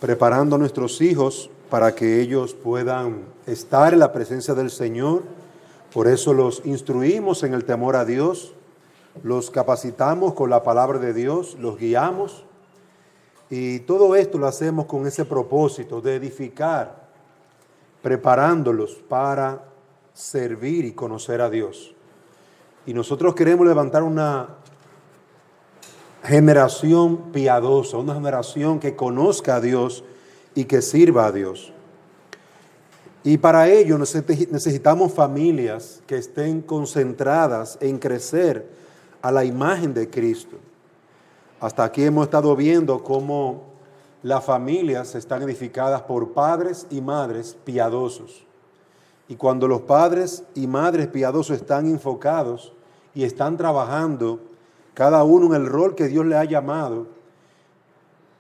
preparando a nuestros hijos para que ellos puedan estar en la presencia del Señor. Por eso los instruimos en el temor a Dios, los capacitamos con la palabra de Dios, los guiamos. Y todo esto lo hacemos con ese propósito de edificar, preparándolos para servir y conocer a Dios. Y nosotros queremos levantar una generación piadosa, una generación que conozca a Dios y que sirva a Dios. Y para ello necesitamos familias que estén concentradas en crecer a la imagen de Cristo. Hasta aquí hemos estado viendo cómo las familias están edificadas por padres y madres piadosos. Y cuando los padres y madres piadosos están enfocados y están trabajando cada uno en el rol que Dios le ha llamado,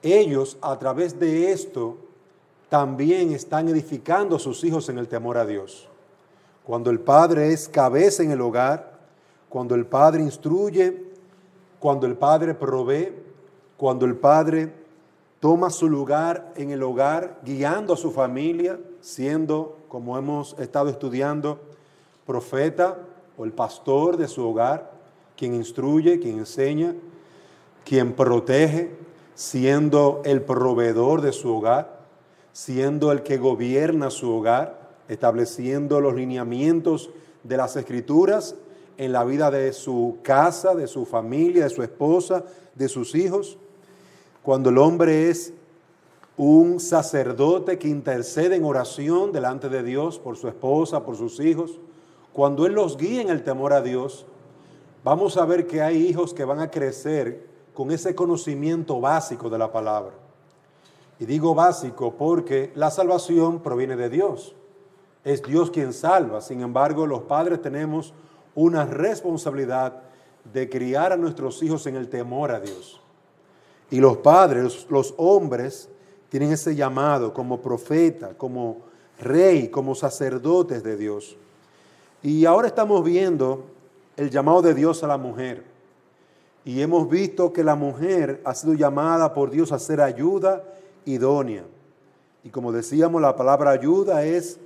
ellos a través de esto también están edificando a sus hijos en el temor a Dios. Cuando el padre es cabeza en el hogar, cuando el padre instruye, cuando el padre provee, cuando el padre toma su lugar en el hogar, guiando a su familia, siendo, como hemos estado estudiando, profeta o el pastor de su hogar, quien instruye, quien enseña, quien protege, siendo el proveedor de su hogar, siendo el que gobierna su hogar, estableciendo los lineamientos de las Escrituras en la vida de su casa, de su familia, de su esposa, de sus hijos. Cuando el hombre es un sacerdote que intercede en oración delante de Dios por su esposa, por sus hijos, cuando él los guía en el temor a Dios, vamos a ver que hay hijos que van a crecer con ese conocimiento básico de la palabra. Y digo básico porque la salvación proviene de Dios. Es Dios quien salva. Sin embargo, los padres tenemos una responsabilidad de criar a nuestros hijos en el temor a Dios. Y los padres, los hombres, tienen ese llamado como profeta, como rey, como sacerdotes de Dios. Y ahora estamos viendo el llamado de Dios a la mujer. Y hemos visto que la mujer ha sido llamada por Dios a ser ayuda idónea. Y como decíamos, la palabra ayuda es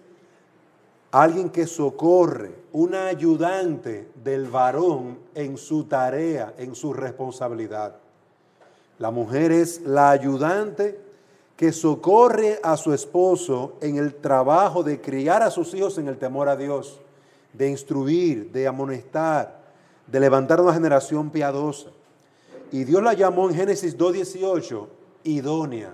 alguien que socorre, una ayudante del varón en su tarea, en su responsabilidad. La mujer es la ayudante que socorre a su esposo en el trabajo de criar a sus hijos en el temor a Dios, de instruir, de amonestar, de levantar una generación piadosa. Y Dios la llamó en Génesis 2:18 idónea.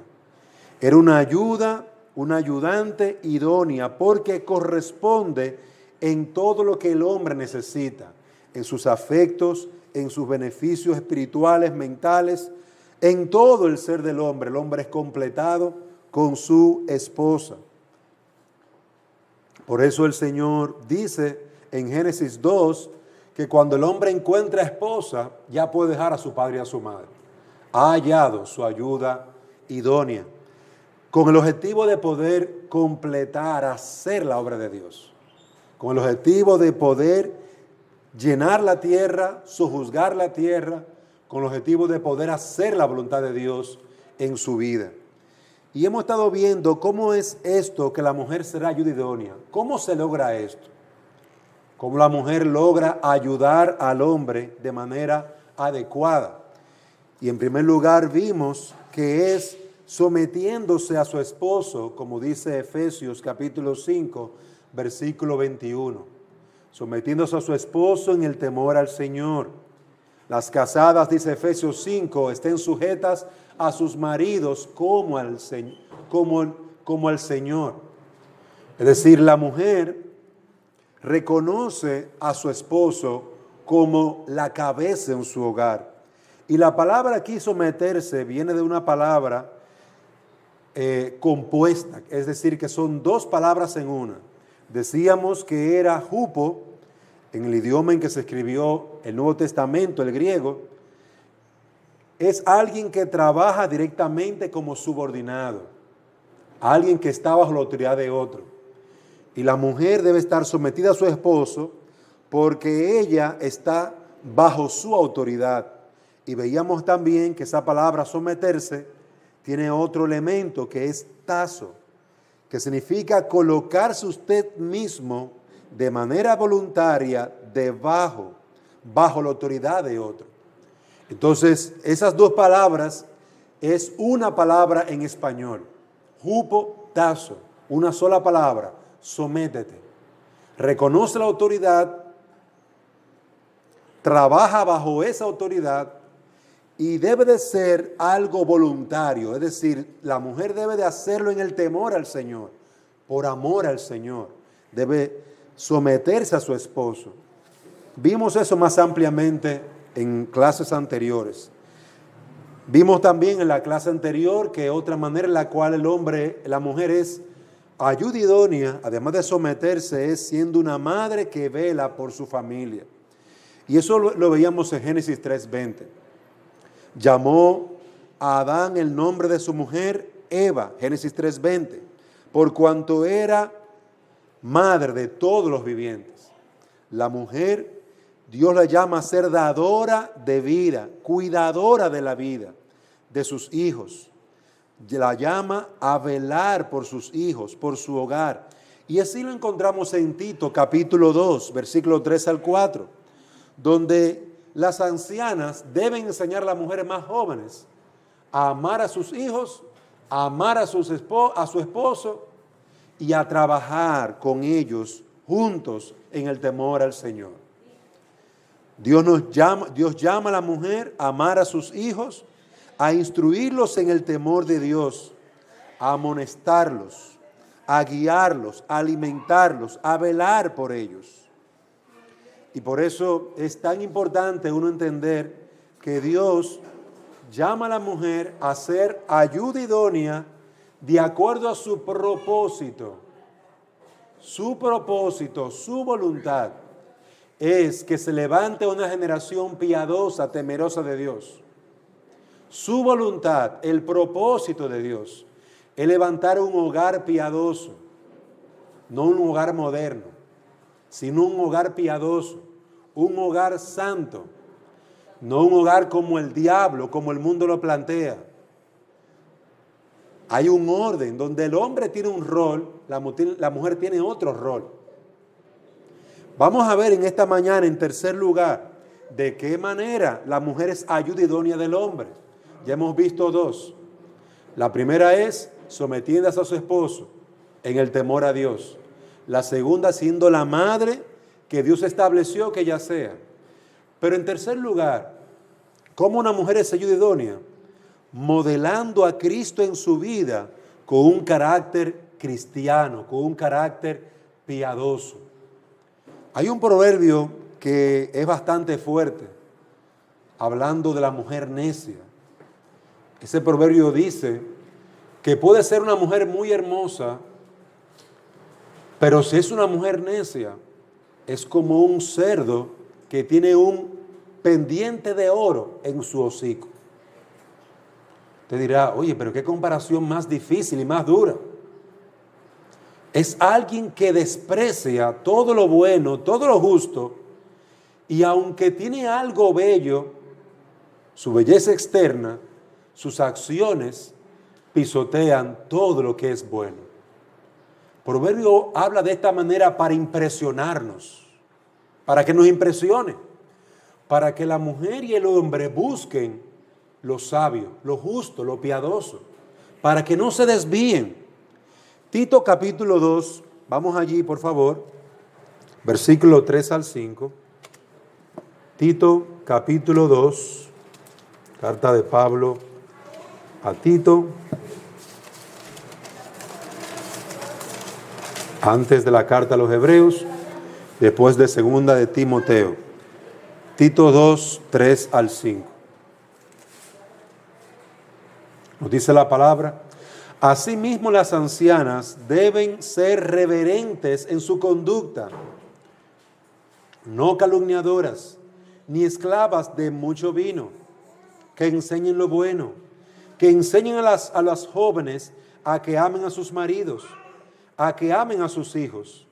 Era una ayuda, una ayudante idónea, porque corresponde en todo lo que el hombre necesita, en sus afectos, en sus beneficios espirituales, mentales, en todo el ser del hombre. El hombre es completado con su esposa. Por eso el Señor dice en Génesis 2 que cuando el hombre encuentra esposa, ya puede dejar a su padre y a su madre. Ha hallado su ayuda idónea, con el objetivo de poder completar, hacer la obra de Dios, con el objetivo de poder llenar la tierra, sojuzgar la tierra, con el objetivo de poder hacer la voluntad de Dios en su vida. Y hemos estado viendo cómo es esto que la mujer será ayuda idónea. ¿Cómo se logra esto? Cómo la mujer logra ayudar al hombre de manera adecuada. Y en primer lugar vimos que es sometiéndose a su esposo, como dice Efesios capítulo 5, versículo 21. Sometiéndose a su esposo en el temor al Señor. Las casadas, dice Efesios 5, estén sujetas a sus maridos como al Señor. Es decir, la mujer reconoce a su esposo como la cabeza en su hogar. Y la palabra aquí someterse viene de una palabra compuesta, es decir, que son dos palabras en una. Decíamos que era hupo, en el idioma en que se escribió el Nuevo Testamento, el griego, es alguien que trabaja directamente como subordinado, alguien que está bajo la autoridad de otro. Y la mujer debe estar sometida a su esposo porque ella está bajo su autoridad. Y veíamos también que esa palabra someterse tiene otro elemento que es tazo, que significa colocarse usted mismo de manera voluntaria bajo la autoridad de otro. Entonces, esas dos palabras es una palabra en español. Hupo, tazo, una sola palabra, sométete. Reconoce la autoridad, trabaja bajo esa autoridad y debe de ser algo voluntario. Es decir, la mujer debe de hacerlo en el temor al Señor, por amor al Señor. Debe someterse a su esposo. Vimos eso más ampliamente en clases anteriores. Vimos también en la clase anterior que otra manera en la cual la mujer es ayuda idónea, además de someterse, es siendo una madre que vela por su familia. Y eso lo veíamos en Génesis 3:20. Llamó a Adán el nombre de su mujer Eva, Génesis 3:20, por cuanto era madre de todos los vivientes. La mujer, Dios la llama a ser dadora de vida, cuidadora de la vida de sus hijos. La llama a velar por sus hijos, por su hogar. Y así lo encontramos en Tito capítulo 2, versículo 3 al 4, donde las ancianas deben enseñar a las mujeres más jóvenes a amar a sus hijos, a amar a su esposo y a trabajar con ellos juntos en el temor al Señor. Dios llama a la mujer a amar a sus hijos, a instruirlos en el temor de Dios, a amonestarlos, a guiarlos, a alimentarlos, a velar por ellos. Y por eso es tan importante uno entender que Dios llama a la mujer a ser ayuda idónea de acuerdo a su propósito. Su propósito, su voluntad es que se levante una generación piadosa, temerosa de Dios. Su voluntad, el propósito de Dios, es levantar un hogar piadoso, no un hogar moderno, sino un hogar piadoso, un hogar santo, no un hogar como el diablo, como el mundo lo plantea. Hay un orden donde el hombre tiene un rol, la mujer tiene otro rol. Vamos a ver en esta mañana, en tercer lugar, de qué manera la mujer es ayuda idónea del hombre. Ya hemos visto dos. La primera es sometiéndose a su esposo en el temor a Dios. La segunda siendo la madre que Dios estableció que ella sea. Pero en tercer lugar, ¿cómo una mujer es ayuda idónea? Modelando a Cristo en su vida con un carácter cristiano, con un carácter piadoso. Hay un proverbio que es bastante fuerte, hablando de la mujer necia. Ese proverbio dice que puede ser una mujer muy hermosa, pero si es una mujer necia, es como un cerdo que tiene un pendiente de oro en su hocico. Te dirá, oye, pero qué comparación más difícil y más dura. Es alguien que desprecia todo lo bueno, todo lo justo, y aunque tiene algo bello, su belleza externa, sus acciones pisotean todo lo que es bueno. Proverbio habla de esta manera para impresionarnos, para que nos impresione, para que la mujer y el hombre busquen lo sabio, lo justo, lo piadoso, para que no se desvíen. Tito capítulo 2, vamos allí por favor, versículo 3 al 5. Tito capítulo 2, carta de Pablo a Tito, antes de la carta a los Hebreos, después de segunda de Timoteo. Tito 2, 3 al 5. Nos dice la palabra: asimismo las ancianas deben ser reverentes en su conducta, no calumniadoras, ni esclavas de mucho vino, que enseñen lo bueno, que enseñen a las jóvenes a que amen a sus maridos, a que amen a sus hijos,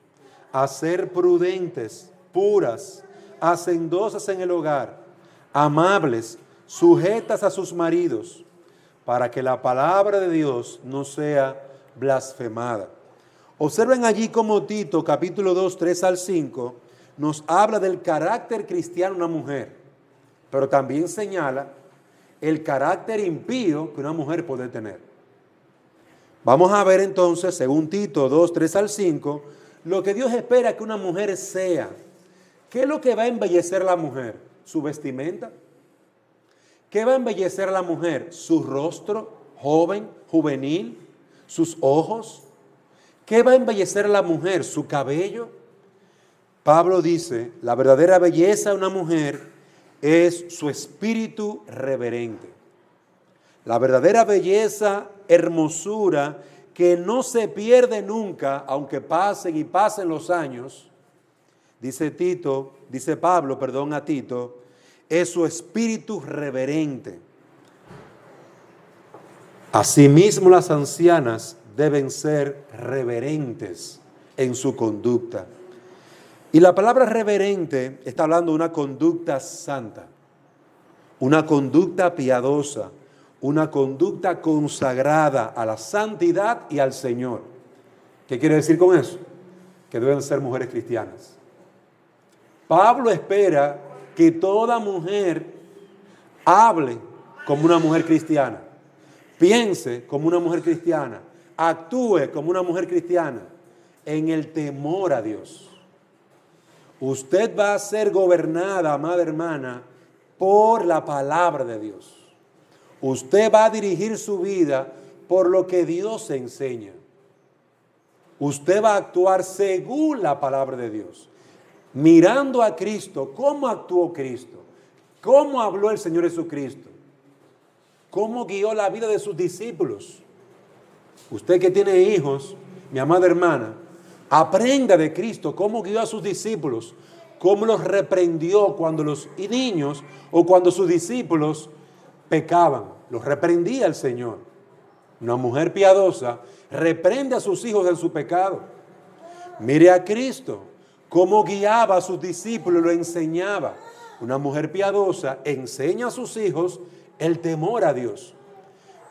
a ser prudentes, puras, hacendosas en el hogar, amables, sujetas a sus maridos, para que la palabra de Dios no sea blasfemada. Observen allí cómo Tito, capítulo 2, 3 al 5, nos habla del carácter cristiano de una mujer, pero también señala el carácter impío que una mujer puede tener. Vamos a ver entonces, según Tito 2, 3 al 5, lo que Dios espera que una mujer sea. ¿Qué es lo que va a embellecer a la mujer? ¿Su vestimenta? ¿Qué va a embellecer a la mujer? ¿Su rostro joven, juvenil? ¿Sus ojos? ¿Qué va a embellecer a la mujer? ¿Su cabello? Pablo dice, la verdadera belleza de una mujer es su espíritu reverente. La verdadera belleza, hermosura, que no se pierde nunca, aunque pasen y pasen los años, dice Pablo a Tito, es su espíritu reverente. Asimismo, las ancianas deben ser reverentes en su conducta. Y la palabra reverente está hablando de una conducta santa, una conducta piadosa, una conducta consagrada a la santidad y al Señor. ¿Qué quiere decir con eso? Que deben ser mujeres cristianas. Pablo espera que toda mujer hable como una mujer cristiana, piense como una mujer cristiana, actúe como una mujer cristiana, en el temor a Dios. Usted va a ser gobernada, amada hermana, por la palabra de Dios. Usted va a dirigir su vida por lo que Dios enseña. Usted va a actuar según la palabra de Dios, mirando a Cristo. ¿Cómo actuó Cristo? ¿Cómo habló el Señor Jesucristo? ¿Cómo guió la vida de sus discípulos? Usted que tiene hijos, mi amada hermana, aprenda de Cristo cómo guió a sus discípulos, cómo los reprendió cuando los niños o cuando sus discípulos pecaban. Los reprendía el Señor. Una mujer piadosa reprende a sus hijos en su pecado. Mire a Cristo, cómo guiaba a sus discípulos, lo enseñaba. Una mujer piadosa enseña a sus hijos el temor a Dios.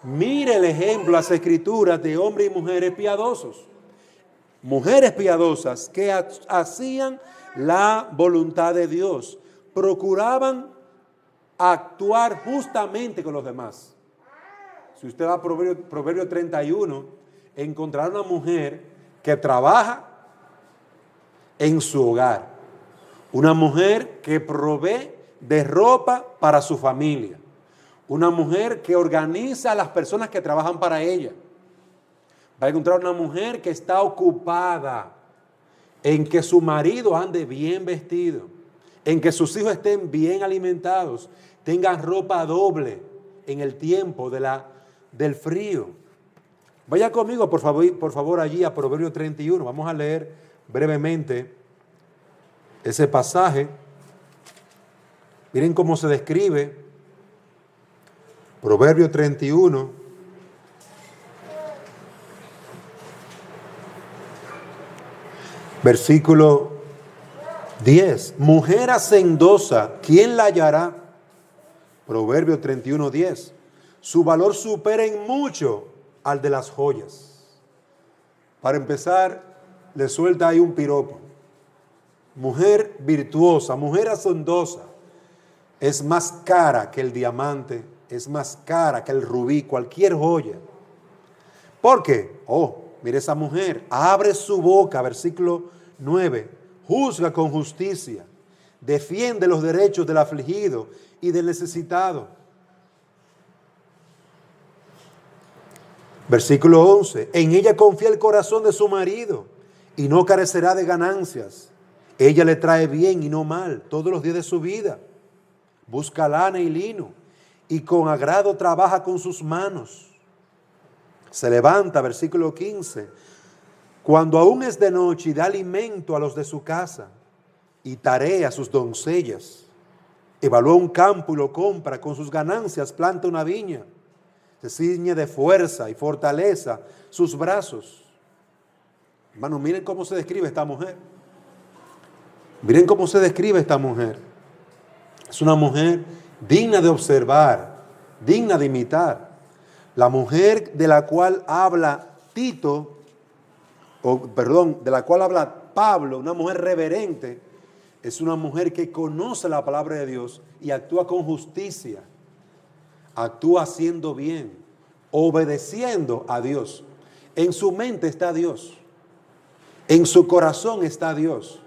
Mire el ejemplo, las escrituras de hombres y mujeres piadosos. Mujeres piadosas que hacían la voluntad de Dios, procuraban actuar justamente con los demás. Si usted va a Proverbio 31, encontrará una mujer que trabaja en su hogar, una mujer que provee de ropa para su familia, una mujer que organiza a las personas que trabajan para ella. Va a encontrar una mujer que está ocupada en que su marido ande bien vestido, en que sus hijos estén bien alimentados, tengan ropa doble en el tiempo del frío. Vaya conmigo, por favor, allí a Proverbio 31. Vamos a leer brevemente ese pasaje. Miren cómo se describe. Proverbio 31. Versículo 10. Mujer hacendosa, ¿quién la hallará? Proverbio 31, 10. Su valor supera en mucho al de las joyas. Para empezar, le suelta ahí un piropo. Mujer virtuosa, mujer hacendosa, es más cara que el diamante, es más cara que el rubí, cualquier joya. ¿Por qué? Mire esa mujer, abre su boca, versículo 9, juzga con justicia, defiende los derechos del afligido y del necesitado. Versículo 11, en ella confía el corazón de su marido y no carecerá de ganancias. Ella le trae bien y no mal todos los días de su vida. Busca lana y lino y con agrado trabaja con sus manos. Se levanta, versículo 15, cuando aún es de noche y da alimento a los de su casa y tarea a sus doncellas. Evalúa un campo y lo compra, con sus ganancias planta una viña. Se ciñe de fuerza y fortaleza sus brazos. Hermanos, miren cómo se describe esta mujer. Miren cómo se describe esta mujer. Es una mujer digna de observar, digna de imitar. La mujer de la cual habla Tito, de la cual habla Pablo, una mujer reverente, es una mujer que conoce la palabra de Dios y actúa con justicia, actúa haciendo bien, obedeciendo a Dios. En su mente está Dios, en su corazón está Dios,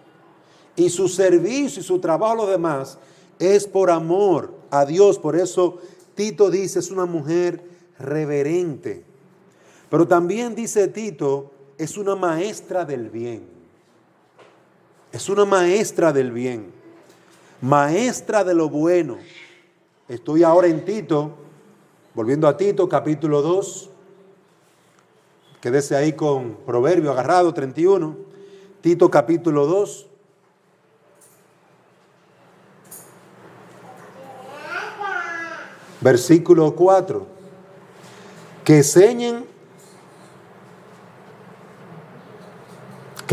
y su servicio y su trabajo a los demás es por amor a Dios. Por eso Tito dice, es una mujer reverente. Pero también dice Tito, es una maestra del bien. Es una maestra del bien, maestra de lo bueno. Estoy ahora en Tito, volviendo a Tito, capítulo 2. Quédese ahí con Proverbio agarrado, 31. Tito, capítulo 2. Versículo 4. Que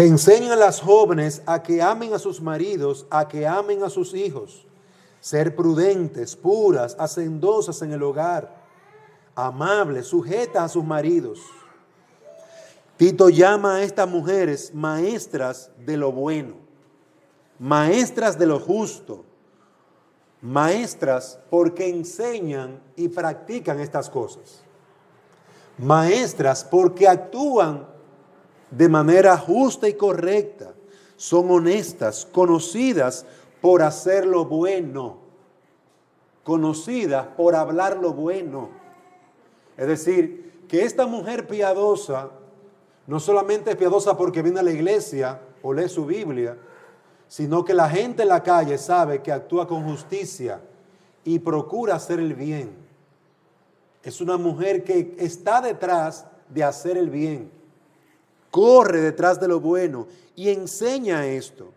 enseñen a las jóvenes a que amen a sus maridos, a que amen a sus hijos, ser prudentes, puras, hacendosas en el hogar, amables, sujetas a sus maridos. Tito llama a estas mujeres maestras de lo bueno, maestras de lo justo, maestras porque enseñan y practican estas cosas, maestras porque actúan de manera justa y correcta, son honestas, conocidas por hacer lo bueno, conocidas por hablar lo bueno. Es decir, que esta mujer piadosa no solamente es piadosa porque viene a la iglesia o lee su Biblia, sino que la gente en la calle sabe que actúa con justicia y procura hacer el bien. Es una mujer que está detrás de hacer el bien, corre detrás de lo bueno y enseña esto.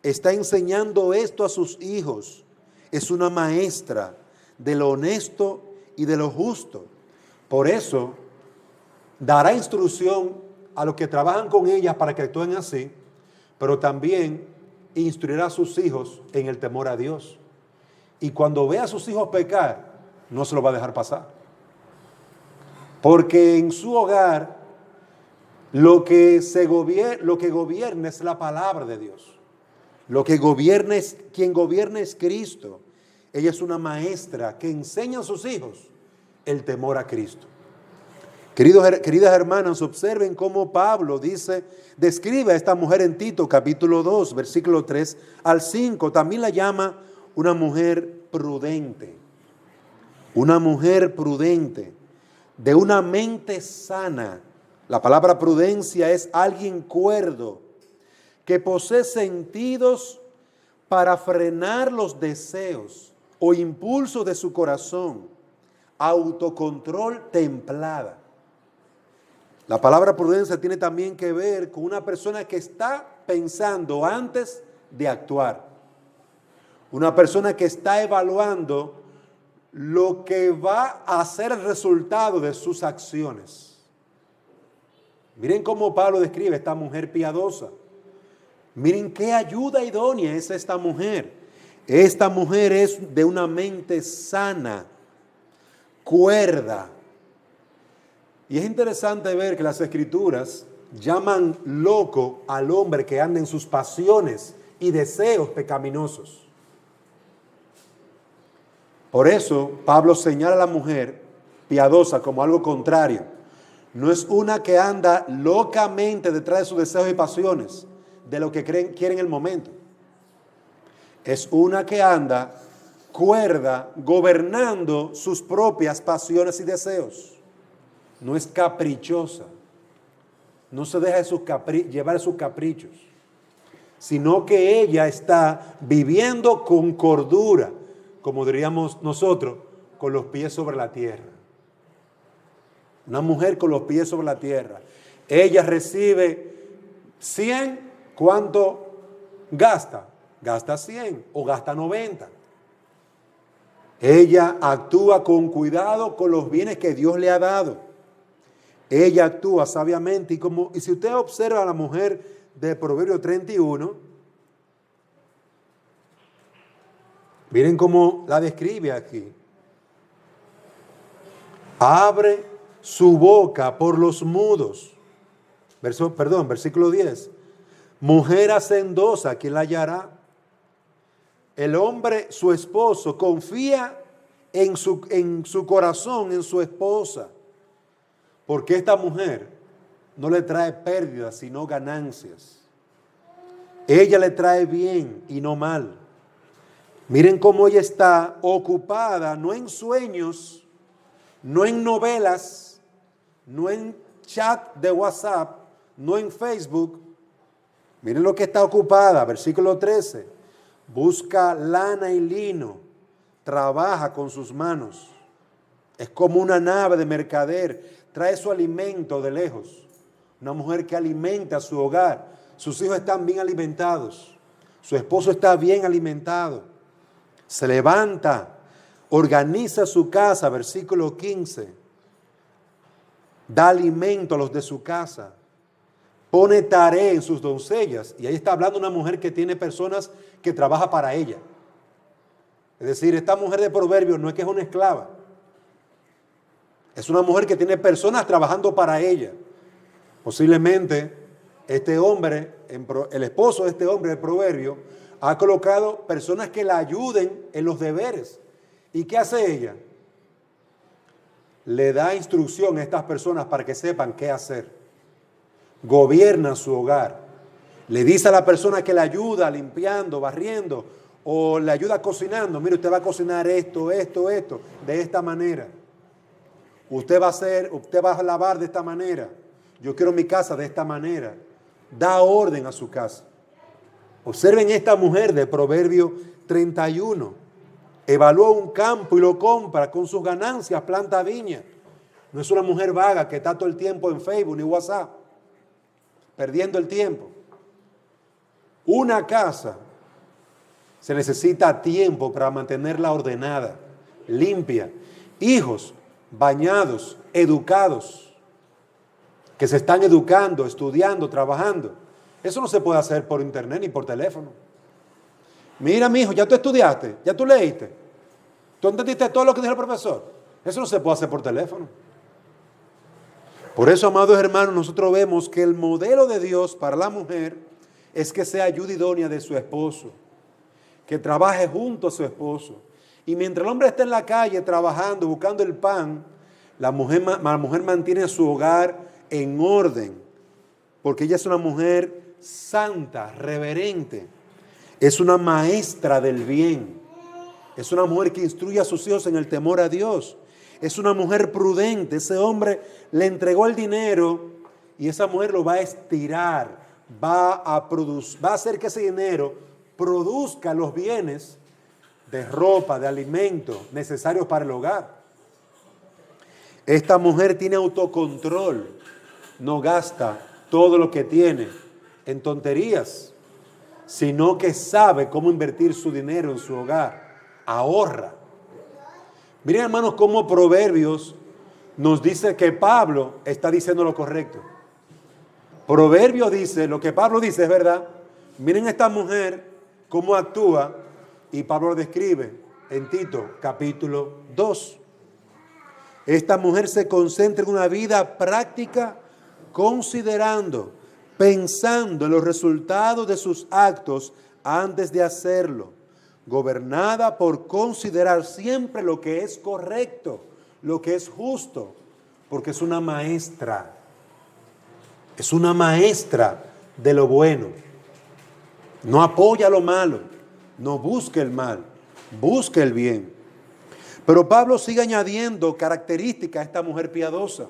Está enseñando esto a sus hijos. Es una maestra de lo honesto y de lo justo. Por eso, dará instrucción a los que trabajan con ellas para que actúen así, pero también instruirá a sus hijos en el temor a Dios. Y cuando vea a sus hijos pecar, no se lo va a dejar pasar. Porque en su hogar, lo que gobierna es la palabra de Dios. Quien gobierna es Cristo. Ella es una maestra que enseña a sus hijos el temor a Cristo. Queridas hermanas, observen cómo Pablo describe a esta mujer en Tito, capítulo 2, versículo 3 al 5. También la llama una mujer prudente. Una mujer prudente, de una mente sana. La palabra prudencia es alguien cuerdo, que posee sentidos para frenar los deseos o impulsos de su corazón, autocontrol templada. La palabra prudencia tiene también que ver con una persona que está pensando antes de actuar. Una persona que está evaluando lo que va a ser el resultado de sus acciones. Miren cómo Pablo describe a esta mujer piadosa. Miren qué ayuda idónea es esta mujer. Esta mujer es de una mente sana, cuerda. Y es interesante ver que las Escrituras llaman loco al hombre que anda en sus pasiones y deseos pecaminosos. Por eso Pablo señala a la mujer piadosa como algo contrario. No es una que anda locamente detrás de sus deseos y pasiones, de lo que quiere en el momento. Es una que anda cuerda, gobernando sus propias pasiones y deseos. No es caprichosa, no se deja llevar sus caprichos, sino que ella está viviendo con cordura, como diríamos nosotros, con los pies sobre la tierra. Una mujer con los pies sobre la tierra. Ella recibe 100, ¿cuánto gasta? Gasta 100 o gasta 90. Ella actúa con cuidado con los bienes que Dios le ha dado. Ella actúa sabiamente y si usted observa a la mujer de Proverbio 31, miren cómo la describe aquí. Abre su boca por los mudos. Versículo 10. Mujer hacendosa, ¿quién la hallará? El hombre, su esposo, confía en su corazón, en su esposa, porque esta mujer no le trae pérdidas, sino ganancias. Ella le trae bien y no mal. Miren cómo ella está ocupada, no en sueños, no en novelas, no en chat de WhatsApp, no en Facebook. Miren lo que está ocupada, versículo 13. Busca lana y lino, trabaja con sus manos. Es como una nave de mercader, trae su alimento de lejos. Una mujer que alimenta su hogar. Sus hijos están bien alimentados. Su esposo está bien alimentado. Se levanta, organiza su casa, versículo 15. Da alimento a los de su casa. Pone tarea en sus doncellas. Y ahí está hablando una mujer que tiene personas que trabaja para ella. Es decir, esta mujer de Proverbios no es que es una esclava. Es una mujer que tiene personas trabajando para ella. Posiblemente este hombre, el esposo de este hombre de Proverbio, ha colocado personas que la ayuden en los deberes. ¿Y qué hace ella? Le da instrucción a estas personas para que sepan qué hacer. Gobierna su hogar. Le dice a la persona que le ayuda limpiando, barriendo, o le ayuda cocinando: mire, usted va a cocinar esto, de esta manera. Usted va a lavar de esta manera. Yo quiero mi casa de esta manera. Da orden a su casa. Observen esta mujer de Proverbio 31. Evalúa un campo y lo compra, con sus ganancias planta viña. No es una mujer vaga que está todo el tiempo en Facebook ni WhatsApp, perdiendo el tiempo. Una casa se necesita tiempo para mantenerla ordenada, limpia. Hijos bañados, educados, que se están educando, estudiando, trabajando. Eso no se puede hacer por internet ni por teléfono. Mira, mi hijo, ya tú estudiaste, ya tú leíste, tú entendiste todo lo que dijo el profesor. Eso no se puede hacer por teléfono. Por eso, amados hermanos, nosotros vemos que el modelo de Dios para la mujer es que sea ayuda idónea de su esposo, que trabaje junto a su esposo. Y mientras el hombre está en la calle trabajando, buscando el pan, la mujer mantiene su hogar en orden, porque ella es una mujer santa, reverente, es una maestra del bien, es una mujer que instruye a sus hijos en el temor a Dios, es una mujer prudente. Ese hombre le entregó el dinero y esa mujer lo va a estirar, va a hacer que ese dinero produzca los bienes de ropa, de alimento necesarios para el hogar. Esta mujer tiene autocontrol, no gasta todo lo que tiene en tonterías, sino que sabe cómo invertir su dinero en su hogar, ahorra. Miren, hermanos, cómo Proverbios nos dice que Pablo está diciendo lo correcto. Proverbios dice, lo que Pablo dice es verdad. Miren esta mujer cómo actúa, y Pablo lo describe en Tito capítulo 2. Esta mujer se concentra en una vida práctica, considerando, pensando en los resultados de sus actos antes de hacerlo, gobernada por considerar siempre lo que es correcto, lo que es justo, porque es una maestra de lo bueno. No apoya lo malo, no busca el mal, busca el bien. Pero Pablo sigue añadiendo características a esta mujer piadosa.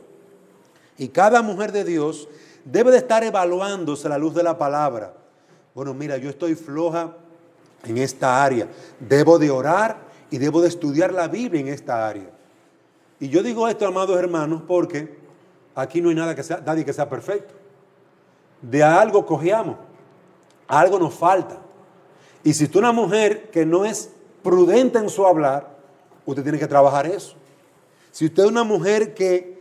Y cada mujer de Dios debe de estar evaluándose a la luz de la palabra. Bueno, mira, yo estoy floja en esta área. Debo de orar y debo de estudiar la Biblia en esta área. Y yo digo esto, amados hermanos, porque aquí no hay nadie que sea perfecto. De algo cojeamos, algo nos falta. Y si tú eres una mujer que no es prudente en su hablar, usted tiene que trabajar eso. Si usted es una mujer que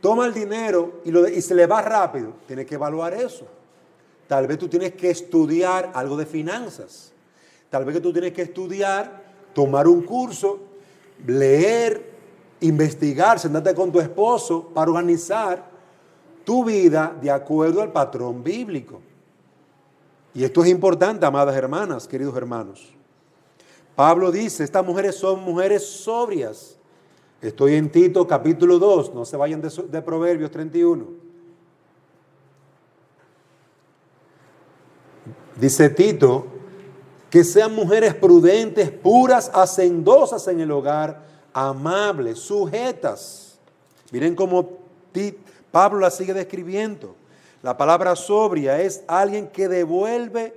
toma el dinero y se le va rápido, tiene que evaluar eso. Tal vez tú tienes que estudiar algo de finanzas. Tal vez que tú tienes que estudiar, tomar un curso, leer investigar, sentarte con tu esposo para organizar tu vida de acuerdo al patrón bíblico. Y esto es importante, amadas hermanas, queridos hermanos. Pablo dice, estas mujeres son mujeres sobrias. Estoy en Tito capítulo 2, no se vayan de Proverbios 31. Dice Tito, que sean mujeres prudentes, puras, hacendosas en el hogar, amables, sujetas. Miren cómo Pablo la sigue describiendo. La palabra sobria es alguien que devuelve,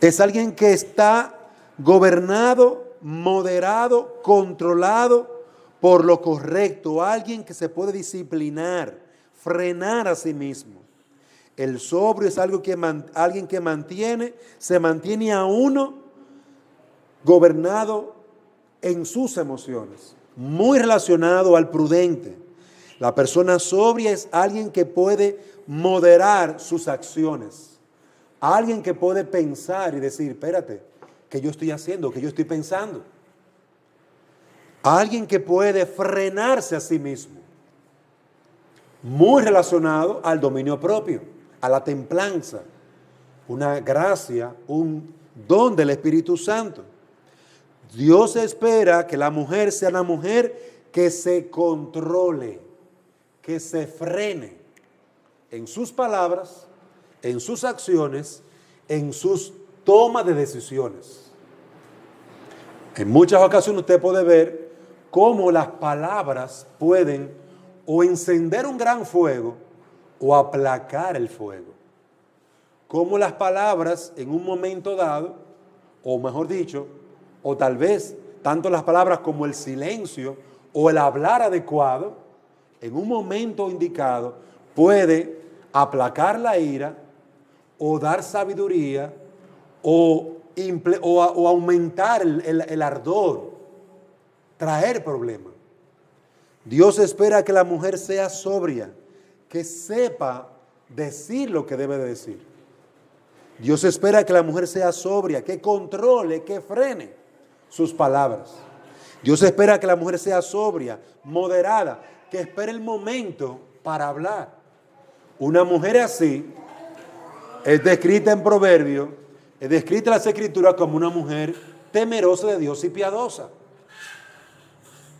es alguien que está gobernado, moderado, controlado por lo correcto, alguien que se puede disciplinar, frenar a sí mismo. El sobrio es alguien que se mantiene a uno gobernado en sus emociones, muy relacionado al prudente. La persona sobria es alguien que puede moderar sus acciones, alguien que puede pensar y decir, espérate, ¿qué yo estoy haciendo? ¿Qué yo estoy pensando? Alguien que puede frenarse a sí mismo, muy relacionado al dominio propio, a la templanza, una gracia, un don del Espíritu Santo. Dios espera que la mujer sea una mujer que se controle, que se frene en sus palabras, en sus acciones, en sus tomas de decisiones. En muchas ocasiones usted puede ver cómo las palabras pueden o encender un gran fuego o aplacar el fuego. Cómo las palabras en un momento dado, o mejor dicho, o tal vez tanto las palabras como el silencio o el hablar adecuado, en un momento indicado, puede aplacar la ira o dar sabiduría o aumentar el ardor, traer problemas. Dios espera que la mujer sea sobria, que sepa decir lo que debe de decir. Dios espera que la mujer sea sobria, que controle, que frene sus palabras. Dios espera que la mujer sea sobria, moderada, que espere el momento para hablar. Una mujer así es descrita en Proverbios, es descrita en las Escrituras como una mujer temerosa de Dios y piadosa.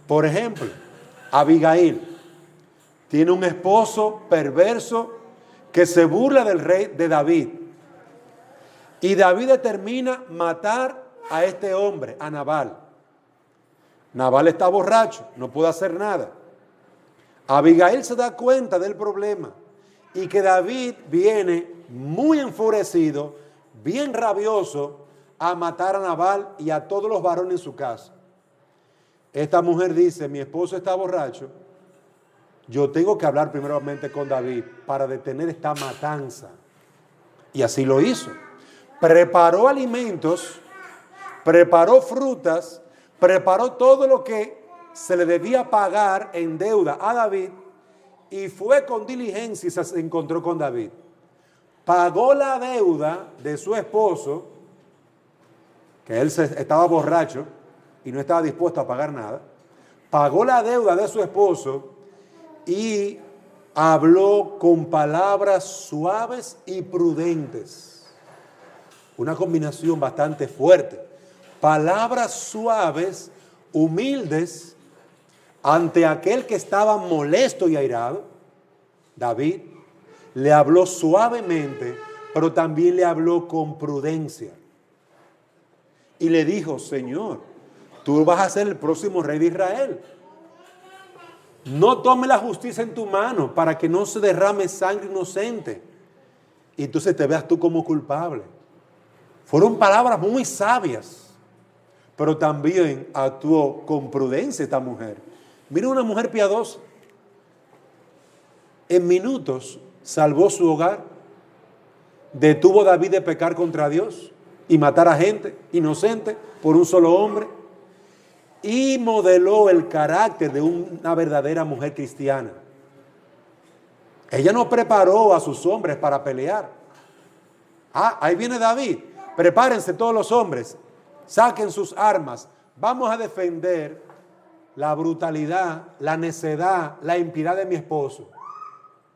Por ejemplo, Abigail tiene un esposo perverso que se burla del rey de David. Y David determina matar a este hombre, a Nabal. Nabal está borracho, no puede hacer nada. Abigail se da cuenta del problema y que David viene muy enfurecido, bien rabioso, a matar a Nabal y a todos los varones en su casa. Esta mujer dice, mi esposo está borracho, yo tengo que hablar primeramente con David para detener esta matanza. Y así lo hizo. Preparó alimentos, preparó frutas, preparó todo lo que se le debía pagar en deuda a David y fue con diligencia y se encontró con David. Pagó la deuda de su esposo, que él estaba borracho y no estaba dispuesto a pagar nada. Pagó la deuda de su esposo y habló con palabras suaves y prudentes. Una combinación bastante fuerte. Palabras suaves, humildes, ante aquel que estaba molesto y airado. David le habló suavemente, pero también le habló con prudencia. Y le dijo, Señor, tú vas a ser el próximo rey de Israel. No tome la justicia en tu mano para que no se derrame sangre inocente y entonces te veas tú como culpable. Fueron palabras muy sabias, pero también actuó con prudencia esta mujer. Mira una mujer piadosa. En minutos salvó su hogar, detuvo a David de pecar contra Dios y matar a gente inocente por un solo hombre. Y modeló el carácter de una verdadera mujer cristiana. Ella no preparó a sus hombres para pelear. Ahí viene David. Prepárense todos los hombres. Saquen sus armas. vamos a defender la brutalidad, la necedad, la impiedad de mi esposo.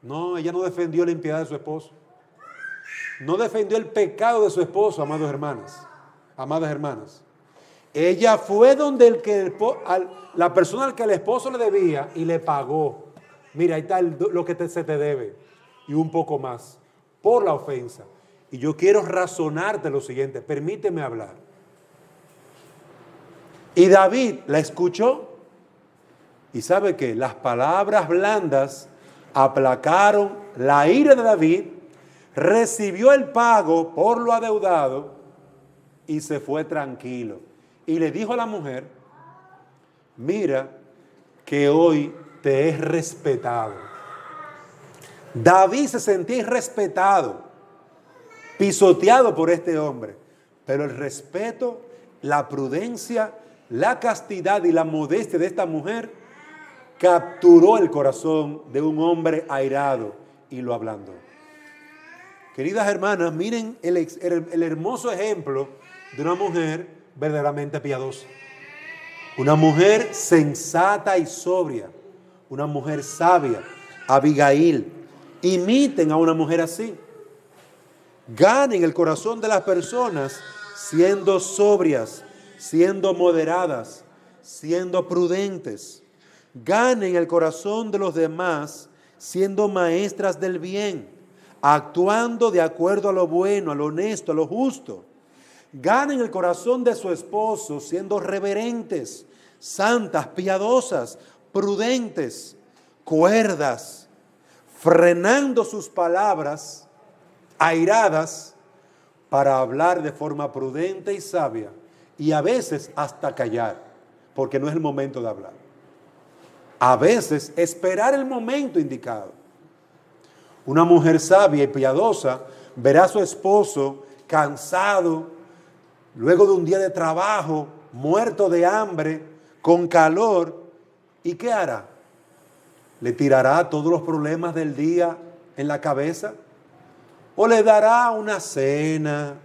No, ella no defendió la impiedad de su esposo. No defendió el pecado de su esposo, amados hermanos, amadas hermanas. Ella fue donde la persona al que el esposo le debía y le pagó. Mira, ahí está lo que se te debe y un poco más por la ofensa. Y yo quiero razonarte lo siguiente, permíteme hablar. Y David la escuchó y ¿sabe qué? Las palabras blandas aplacaron la ira de David, recibió el pago por lo adeudado y se fue tranquilo. Y le dijo a la mujer, mira que hoy te he respetado. David se sentía irrespetado, pisoteado por este hombre, pero el respeto, la prudencia, la castidad y la modestia de esta mujer capturó el corazón de un hombre airado y lo ablandó. Queridas hermanas, miren el hermoso ejemplo de una mujer verdaderamente piadosa. Una mujer sensata y sobria. Una mujer sabia. Abigail. Imiten a una mujer así. Ganen el corazón de las personas siendo sobrias, siendo moderadas, siendo prudentes. Ganen el corazón de los demás siendo maestras del bien, actuando de acuerdo a lo bueno, a lo honesto, a lo justo. Ganen el corazón de su esposo siendo reverentes, santas, piadosas, prudentes, cuerdas, frenando sus palabras airadas para hablar de forma prudente y sabia y a veces hasta callar, porque no es el momento de hablar. A veces esperar el momento indicado. Una mujer sabia y piadosa verá a su esposo cansado, luego de un día de trabajo, muerto de hambre, con calor, ¿y qué hará? ¿Le tirará todos los problemas del día en la cabeza? ¿O le dará una cena,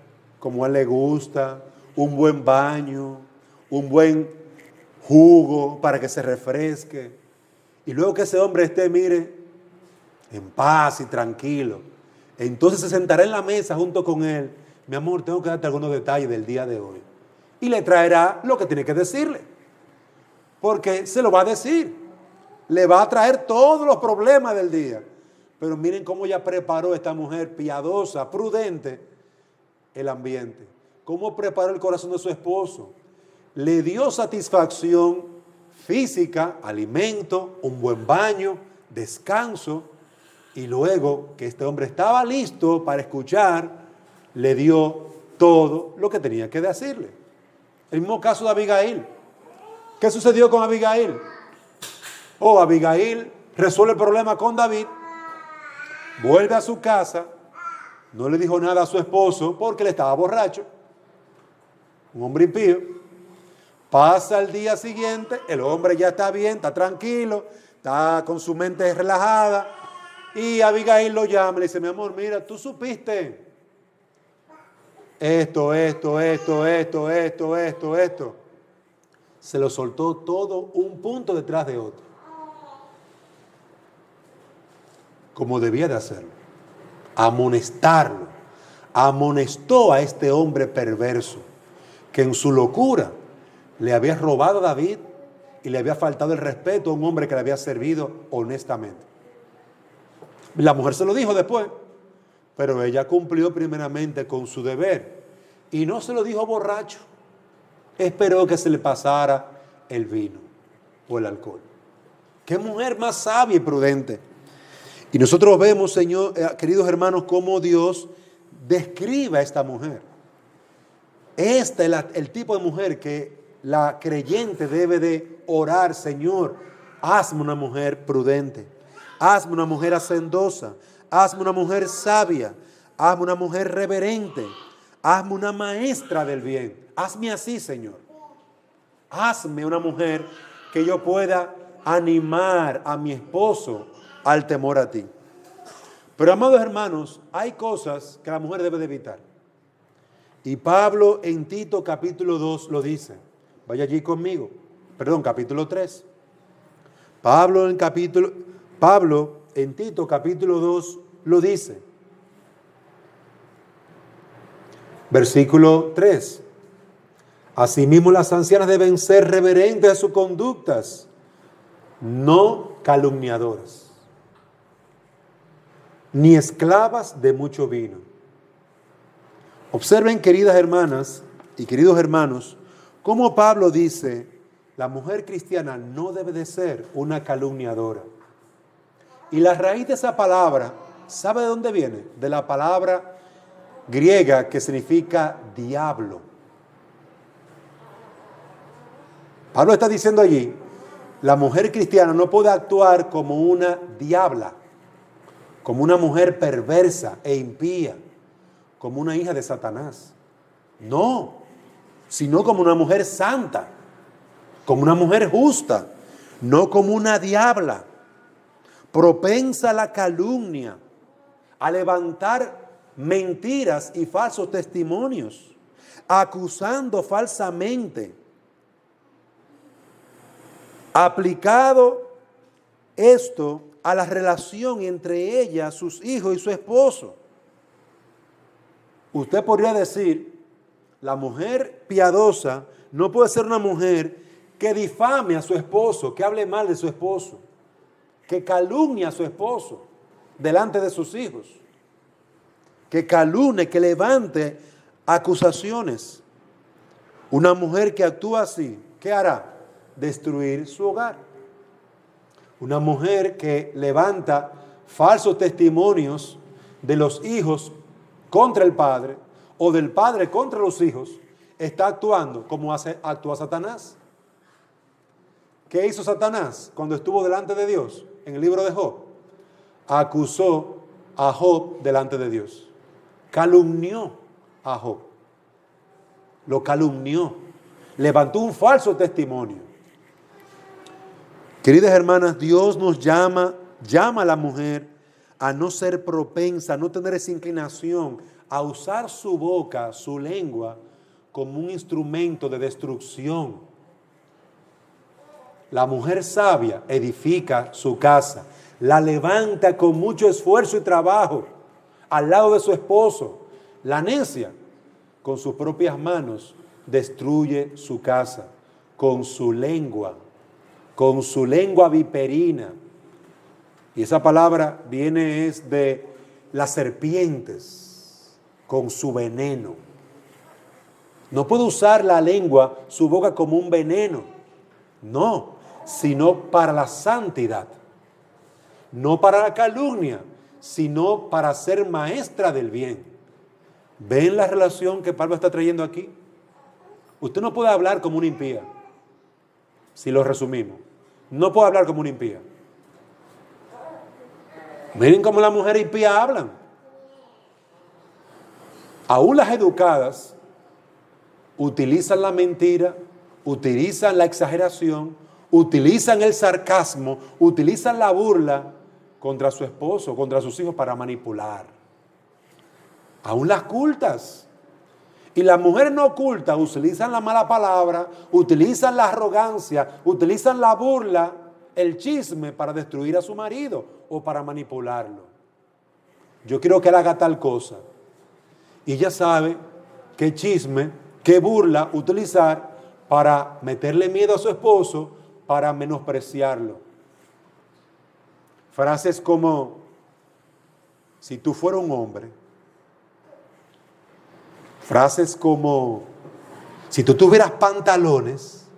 como a él le gusta, un buen baño, un buen jugo para que se refresque? Y luego que ese hombre esté, mire, en paz y tranquilo, entonces se sentará en la mesa junto con él. Mi amor, tengo que darte algunos detalles del día de hoy. Y le traerá lo que tiene que decirle. Porque se lo va a decir. Le va a traer todos los problemas del día. Pero miren cómo ya preparó esta mujer piadosa, prudente, el ambiente. Cómo preparó el corazón de su esposo. Le dio satisfacción física, alimento, un buen baño, descanso. Y luego que este hombre estaba listo para escuchar, le dio todo lo que tenía que decirle. El mismo caso de Abigail. ¿Qué sucedió con Abigail? Abigail resuelve el problema con David, vuelve a su casa, no le dijo nada a su esposo porque él estaba borracho, un hombre impío. Pasa el día siguiente, el hombre ya está bien, está tranquilo, está con su mente relajada, y Abigail lo llama y le dice, mi amor, mira, tú supiste esto. Se lo soltó todo un punto detrás de otro, como debía de hacerlo. Amonestarlo. Amonestó a este hombre perverso que en su locura le había robado a David y le había faltado el respeto a un hombre que le había servido honestamente. La mujer se lo dijo después, pero ella cumplió primeramente con su deber y no se lo dijo borracho. Esperó que se le pasara el vino o el alcohol. ¡Qué mujer más sabia y prudente! Y nosotros vemos, Señor, queridos hermanos, cómo Dios describe a esta mujer. Este es el tipo de mujer que la creyente debe de orar. Señor, hazme una mujer prudente, hazme una mujer hacendosa, hazme una mujer sabia, hazme una mujer reverente, hazme una maestra del bien. Hazme así, Señor. Hazme una mujer que yo pueda animar a mi esposo al temor a ti. Pero, amados hermanos, hay cosas que la mujer debe de evitar. Y Pablo en Tito capítulo 2 lo dice. Vaya allí conmigo. Perdón, capítulo 3. Pablo en Tito capítulo 2 lo dice. Versículo 3. Asimismo las ancianas deben ser reverentes a sus conductas, no calumniadoras, ni esclavas de mucho vino. Observen, queridas hermanas y queridos hermanos, cómo Pablo dice, la mujer cristiana no debe de ser una calumniadora. Y la raíz de esa palabra, ¿sabe de dónde viene? De la palabra griega que significa diablo. Pablo está diciendo allí, la mujer cristiana no puede actuar como una diabla, como una mujer perversa e impía, como una hija de Satanás. No, sino como una mujer santa, como una mujer justa, no como una diabla, propensa a la calumnia, a levantar mentiras y falsos testimonios, acusando falsamente. Aplicado esto a la relación entre ella, sus hijos y su esposo. Usted podría decir, la mujer piadosa no puede ser una mujer que difame a su esposo, que hable mal de su esposo, que calumnie a su esposo delante de sus hijos, que calumnie, que levante acusaciones. Una mujer que actúa así, ¿qué hará? Destruir su hogar. Una mujer que levanta falsos testimonios de los hijos contra el padre o del padre contra los hijos, está actuando como actúa Satanás. ¿Qué hizo Satanás cuando estuvo delante de Dios? En el libro de Job, acusó a Job delante de Dios. Calumnió a Job. Lo calumnió. Levantó un falso testimonio. Queridas hermanas, Dios nos llama a la mujer a no ser propensa, a no tener esa inclinación, a usar su boca, su lengua, como un instrumento de destrucción. La mujer sabia edifica su casa, la levanta con mucho esfuerzo y trabajo al lado de su esposo. La necia, con sus propias manos, destruye su casa con su lengua viperina. Y esa palabra viene es de las serpientes, con su veneno. No puede usar la lengua, su boca, como un veneno. No, sino para la santidad. No para la calumnia, sino para ser maestra del bien. ¿Ven la relación que Pablo está trayendo aquí? Usted no puede hablar como una impía. Si lo resumimos, no puede hablar como una impía. Miren cómo las mujeres impías hablan. Aún las educadas utilizan la mentira, utilizan la exageración, utilizan el sarcasmo, utilizan la burla contra su esposo, contra sus hijos, para manipular. Aún las cultas. Y las mujeres no cultas utilizan la mala palabra, utilizan la arrogancia, utilizan la burla, el chisme para destruir a su marido o para manipularlo. Yo quiero que él haga tal cosa. Y ella sabe qué chisme, qué burla utilizar para meterle miedo a su esposo, para menospreciarlo. Frases como, si tú fueras un hombre. Frases como, si tú tuvieras pantalones.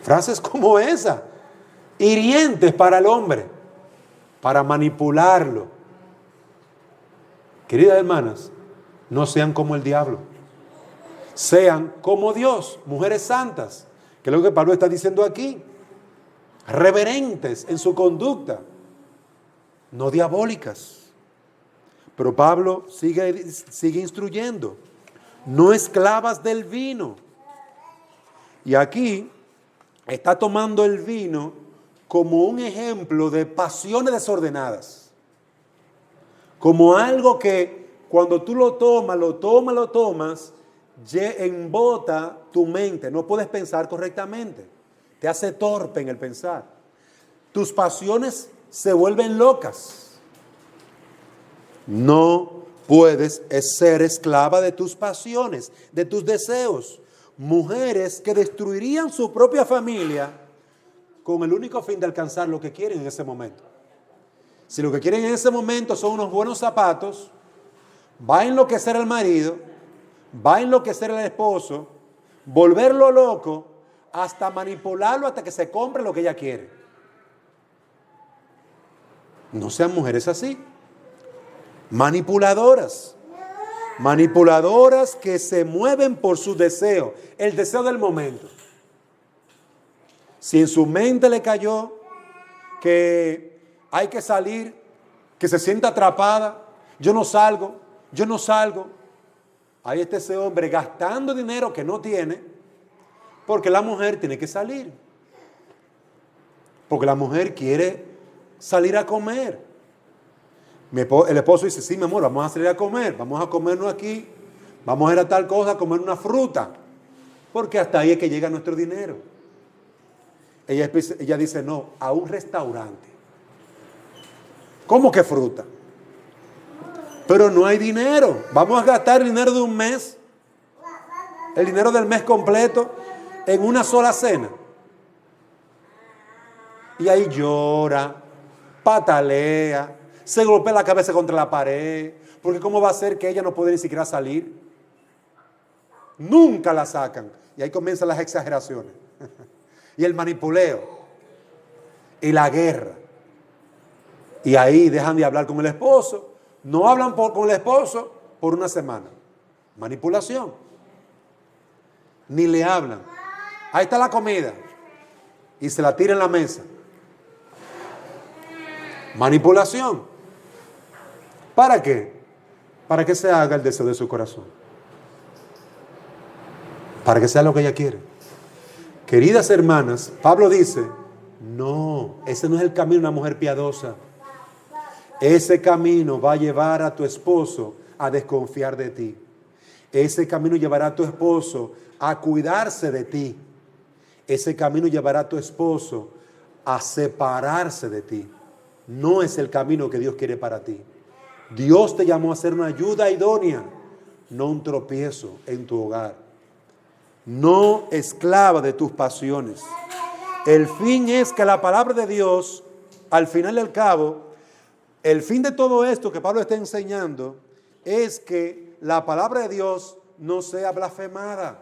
Frases como esa, hirientes para el hombre, para manipularlo. Queridas hermanas, no sean como el diablo. Sean como Dios, mujeres santas, que es lo que Pablo está diciendo aquí. Reverentes en su conducta, no diabólicas. Pero Pablo sigue instruyendo. No esclavas del vino. Y aquí está tomando el vino como un ejemplo de pasiones desordenadas. Como algo que cuando tú lo tomas embota tu mente, no puedes pensar correctamente, te hace torpe en el pensar. Tus pasiones se vuelven locas. No puedes ser esclava de tus pasiones, de tus deseos. Mujeres que destruirían su propia familia con el único fin de alcanzar lo que quieren en ese momento. Si lo que quieren en ese momento son unos buenos zapatos, va a enloquecer al marido, va a enloquecer al esposo, volverlo loco, hasta manipularlo hasta que se compre lo que ella quiere. No sean mujeres así. Manipuladoras. Manipuladoras que se mueven por su deseo, el deseo del momento. Si en su mente le cayó que hay que salir, que se sienta atrapada, yo no salgo, ahí está ese hombre gastando dinero que no tiene, porque la mujer tiene que salir. Porque la mujer quiere salir a comer. El esposo dice, sí, mi amor, vamos a salir a comer, vamos a comernos aquí, vamos a ir a tal cosa, a comer una fruta, porque hasta ahí es que llega nuestro dinero. Ella dice, no, a un restaurante. ¿Cómo que fruta? Pero no hay dinero, vamos a gastar el dinero de un mes, el dinero del mes completo, en una sola cena. Y ahí llora, patalea, se golpea la cabeza contra la pared, porque ¿cómo va a ser que ella no puede ni siquiera salir? Nunca la sacan. Y ahí comienzan las exageraciones. Y el manipuleo. Y la guerra. Y ahí dejan de hablar con el esposo. No hablan con el esposo por una semana. Manipulación. Ni le hablan. Ahí está la comida. Y se la tira en la mesa. Manipulación. ¿Para qué? Para que se haga el deseo de su corazón. Para que sea lo que ella quiere. Queridas hermanas, Pablo dice, no, ese no es el camino de una mujer piadosa. Ese camino va a llevar a tu esposo a desconfiar de ti. Ese camino llevará a tu esposo a cuidarse de ti. Ese camino llevará a tu esposo a separarse de ti. No es el camino que Dios quiere para ti. Dios te llamó a ser una ayuda idónea, no un tropiezo en tu hogar. No esclava de tus pasiones. El fin es que la palabra de Dios, al final y al cabo, el fin de todo esto que Pablo está enseñando es que la palabra de Dios no sea blasfemada.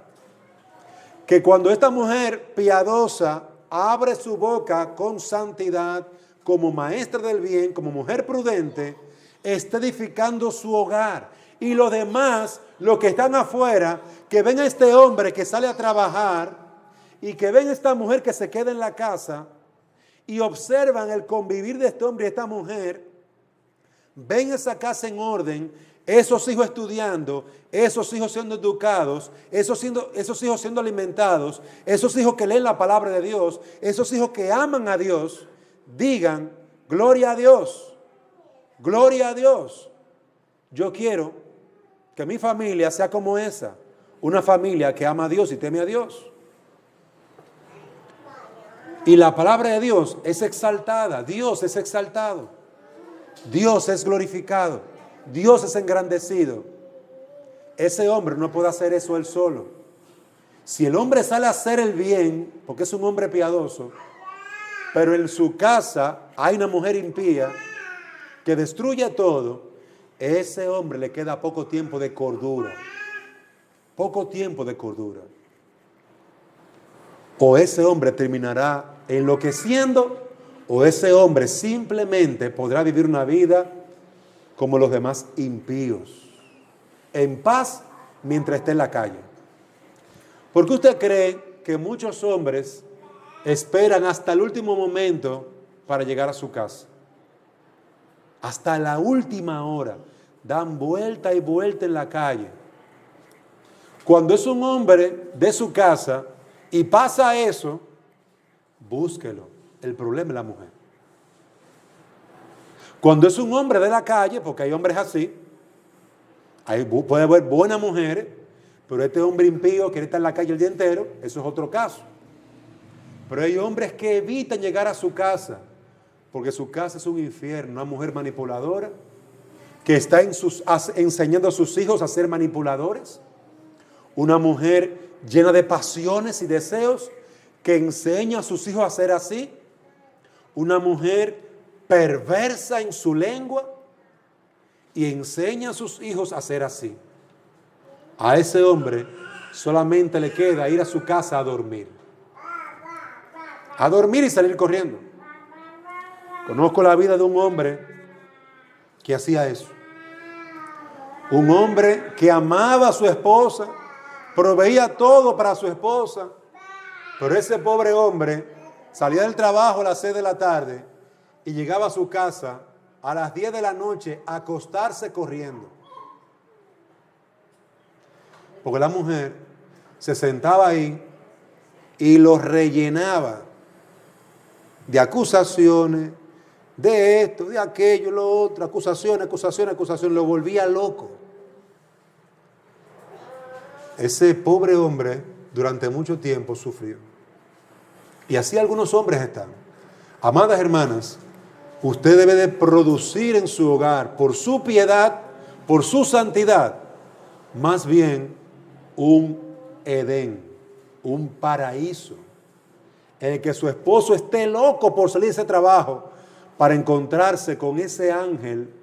Que cuando esta mujer piadosa abre su boca con santidad, como maestra del bien, como mujer prudente, está edificando su hogar. Y los demás, los que están afuera, que ven a este hombre que sale a trabajar y que ven a esta mujer que se queda en la casa y observan el convivir de este hombre y esta mujer, ven esa casa en orden, esos hijos estudiando, esos hijos siendo educados, esos hijos siendo alimentados, esos hijos que leen la palabra de Dios, esos hijos que aman a Dios, digan, gloria a Dios, gloria a Dios. Yo quiero que mi familia sea como esa, una familia que ama a Dios y teme a Dios. Y la palabra de Dios es exaltada, Dios es exaltado, Dios es glorificado, Dios es engrandecido. Ese hombre no puede hacer eso él solo. Si el hombre sale a hacer el bien, porque es un hombre piadoso, pero en su casa hay una mujer impía que destruye todo, ese hombre le queda poco tiempo de cordura. Poco tiempo de cordura. O ese hombre terminará enloqueciendo, o ese hombre simplemente podrá vivir una vida como los demás impíos, en paz mientras esté en la calle. ¿Por qué usted cree que muchos hombres esperan hasta el último momento para llegar a su casa? Hasta la última hora, dan vuelta y vuelta en la calle. Cuando es un hombre de su casa y pasa eso, búsquelo. El problema es la mujer. Cuando es un hombre de la calle, porque hay hombres así, puede haber buenas mujeres, Pero este hombre impío quiere estar en la calle el día entero, eso es otro caso. Pero hay hombres que evitan llegar a su casa, porque su casa es un infierno. Una mujer manipuladora que está enseñando a sus hijos a ser manipuladores. Una mujer llena de pasiones y deseos que enseña a sus hijos a ser así. Una mujer perversa en su lengua y enseña a sus hijos a ser así. A ese hombre solamente le queda ir a su casa a dormir. A dormir y salir corriendo. Conozco la vida de un hombre que hacía eso. Un hombre que amaba a su esposa, proveía todo para su esposa, pero ese pobre hombre salía del trabajo a las 6 de la tarde y llegaba a su casa a las 10 de la noche a acostarse corriendo. Porque la mujer se sentaba ahí y lo rellenaba de acusaciones, de esto, de aquello, lo otro, acusaciones, lo volvía loco. Ese pobre hombre durante mucho tiempo sufrió. Y así algunos hombres están. Amadas hermanas, usted debe de producir en su hogar, por su piedad, por su santidad, más bien un Edén, un paraíso, en el que su esposo esté loco por salir de ese trabajo para encontrarse con ese ángel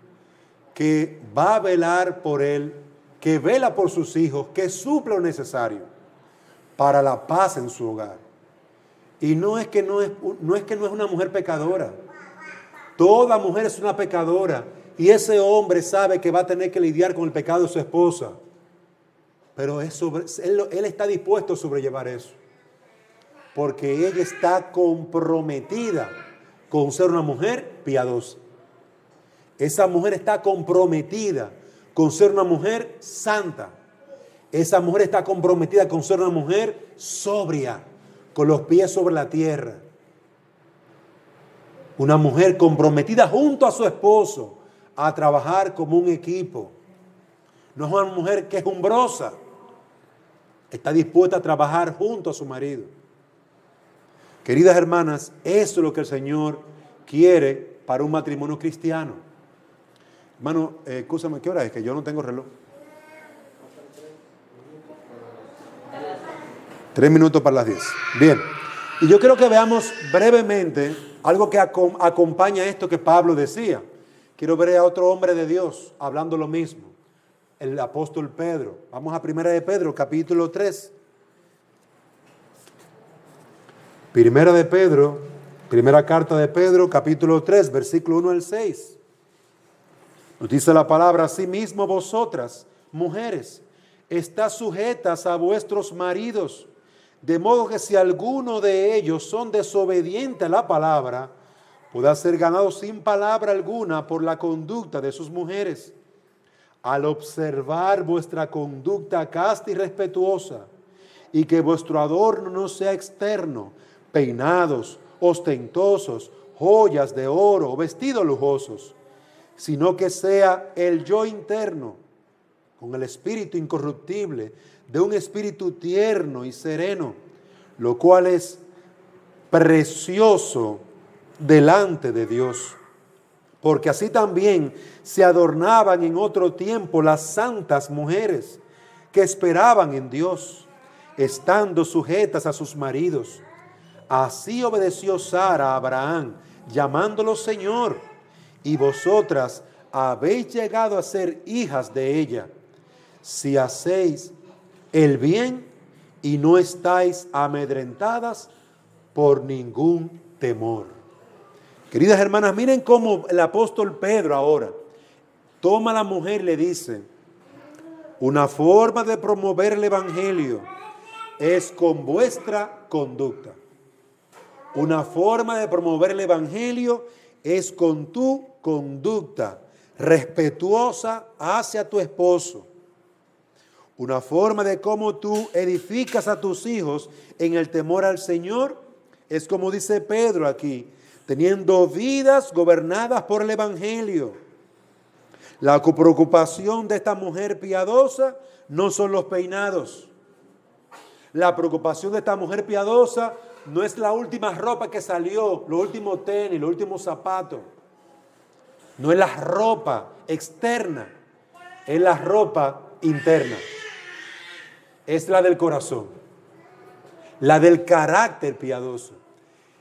que va a velar por él, que vela por sus hijos, que suple lo necesario para la paz en su hogar. Y no es que no es una mujer pecadora. Toda mujer es una pecadora y ese hombre sabe que va a tener que lidiar con el pecado de su esposa. Pero él está dispuesto a sobrellevar eso. Porque ella está comprometida con ser una mujer piadosa. Esa mujer está comprometida con ser una mujer santa. Esa mujer está comprometida con ser una mujer sobria, con los pies sobre la tierra. Una mujer comprometida junto a su esposo a trabajar como un equipo. No es una mujer quejumbrosa. Está dispuesta a trabajar junto a su marido. Queridas hermanas, eso es lo que el Señor quiere para un matrimonio cristiano. Hermano, escúchame, ¿qué hora es? Que yo no tengo reloj. 3 minutos para las 10. Bien. Y yo quiero que veamos brevemente algo que acompaña esto que Pablo decía. Quiero ver a otro hombre de Dios hablando lo mismo. El apóstol Pedro. Vamos a 1 de Pedro, capítulo 3. Primera carta de Pedro, capítulo 3, versículo 1 al 6. Nos dice la palabra: asimismo vosotras, mujeres, estad sujetas a vuestros maridos, de modo que si alguno de ellos son desobedientes a la palabra, pueda ser ganado sin palabra alguna por la conducta de sus mujeres. Al observar vuestra conducta casta y respetuosa, y que vuestro adorno no sea externo, peinados, ostentosos, joyas de oro o vestidos lujosos, sino que sea el yo interno, con el espíritu incorruptible, de un espíritu tierno y sereno, lo cual es precioso delante de Dios. Porque así también se adornaban en otro tiempo las santas mujeres que esperaban en Dios, estando sujetas a sus maridos. Así obedeció Sara a Abraham, llamándolo Señor, y vosotras habéis llegado a ser hijas de ella, si hacéis el bien y no estáis amedrentadas por ningún temor. Queridas hermanas, miren cómo el apóstol Pedro ahora toma a la mujer y le dice: una forma de promover el evangelio es con vuestra conducta. Una forma de promover el evangelio es con tu conducta respetuosa hacia tu esposo. Una forma de cómo tú edificas a tus hijos en el temor al Señor es como dice Pedro aquí, teniendo vidas gobernadas por el evangelio. La preocupación de esta mujer piadosa no son los peinados. La preocupación de esta mujer piadosa no es la última ropa que salió, los últimos tenis, los últimos zapatos. No es la ropa externa, es la ropa interna. Es la del corazón, la del carácter piadoso.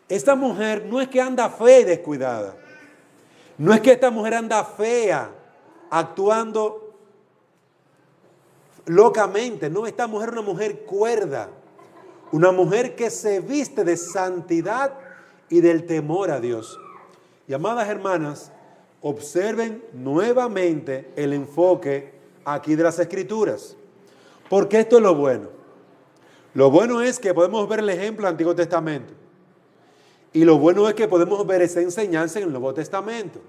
Esta mujer no es que anda fea y descuidada. No es que esta mujer anda fea, actuando locamente. No, esta mujer es una mujer cuerda. Una mujer que se viste de santidad y del temor a Dios. Y amadas hermanas, observen nuevamente el enfoque aquí de las Escrituras. Porque esto es lo bueno. Lo bueno es que podemos ver el ejemplo del Antiguo Testamento. Y lo bueno es que podemos ver esa enseñanza en el Nuevo Testamento.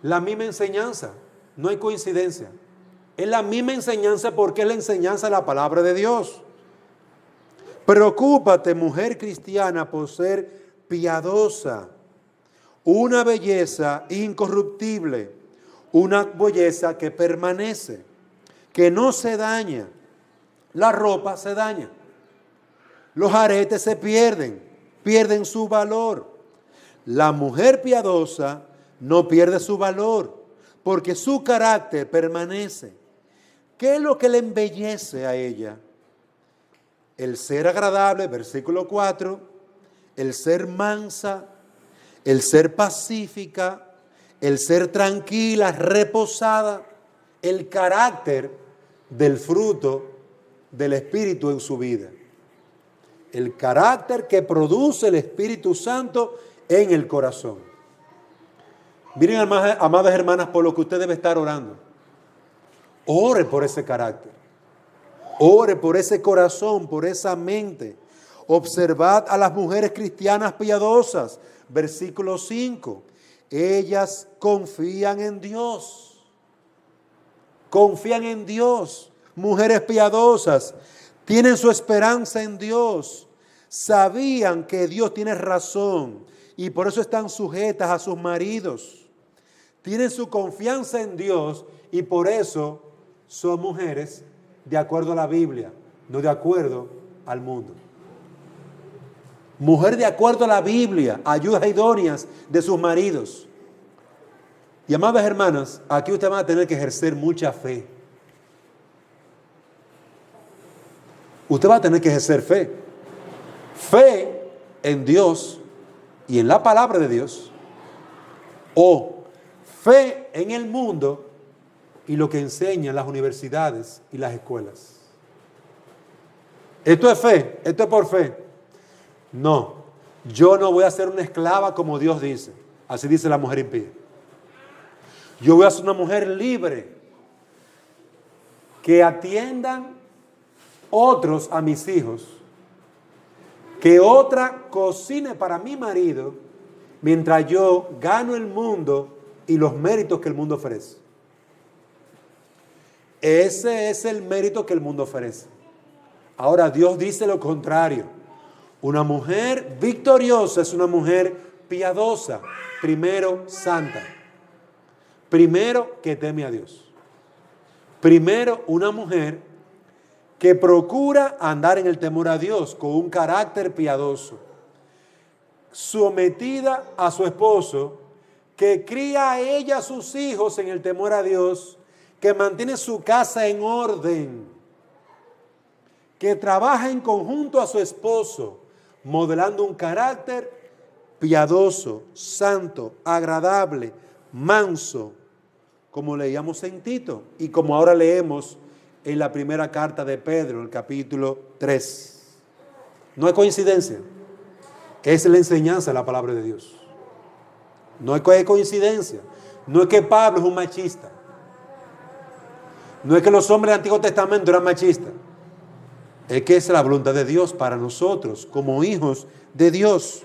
La misma enseñanza, no hay coincidencia. Es la misma enseñanza porque es la enseñanza de la palabra de Dios. Preocúpate, mujer cristiana, por ser piadosa, una belleza incorruptible, una belleza que permanece, que no se daña. La ropa se daña, los aretes se pierden su valor. La mujer piadosa no pierde su valor porque su carácter permanece. ¿Qué es lo que le embellece a ella? El ser agradable, versículo 4, el ser mansa, el ser pacífica, el ser tranquila, reposada, el carácter del fruto del Espíritu en su vida. El carácter que produce el Espíritu Santo en el corazón. Miren, amadas hermanas, por lo que usted debe estar orando. Ore por ese carácter. Ore por ese corazón, por esa mente. Observad a las mujeres cristianas piadosas. Versículo 5. Ellas confían en Dios. Confían en Dios. Mujeres piadosas. Tienen su esperanza en Dios. Sabían que Dios tiene razón y por eso están sujetas a sus maridos. Tienen su confianza en Dios y por eso son mujeres de acuerdo a la Biblia, no de acuerdo al mundo. Mujer de acuerdo a la Biblia, ayudas idóneas de sus maridos. Y amadas hermanas, aquí usted va a tener que ejercer mucha fe. Usted va a tener que ejercer fe. Fe en Dios y en la palabra de Dios. O fe en el mundo y lo que enseñan las universidades y las escuelas. Esto es fe, esto es por fe. No, yo no voy a ser una esclava como Dios dice. Así dice la mujer impía. Yo voy a ser una mujer libre que atiendan otros a mis hijos, que otra cocine para mi marido mientras yo gano el mundo y los méritos que el mundo ofrece. Ese es el mérito que el mundo ofrece. Ahora Dios dice lo contrario. Una mujer victoriosa es una mujer piadosa, primero santa, primero que teme a Dios, primero una mujer que procura andar en el temor a Dios con un carácter piadoso, sometida a su esposo, que cría a ella a sus hijos en el temor a Dios, que mantiene su casa en orden, que trabaja en conjunto a su esposo, modelando un carácter piadoso, santo, agradable, manso, como leíamos en Tito y como ahora leemos en la primera carta de Pedro, en el capítulo 3. No hay coincidencia. Es la enseñanza de la palabra de Dios. No hay coincidencia. No es que Pablo es un machista. No es que los hombres del Antiguo Testamento eran machistas. Es que es la voluntad de Dios para nosotros, como hijos de Dios.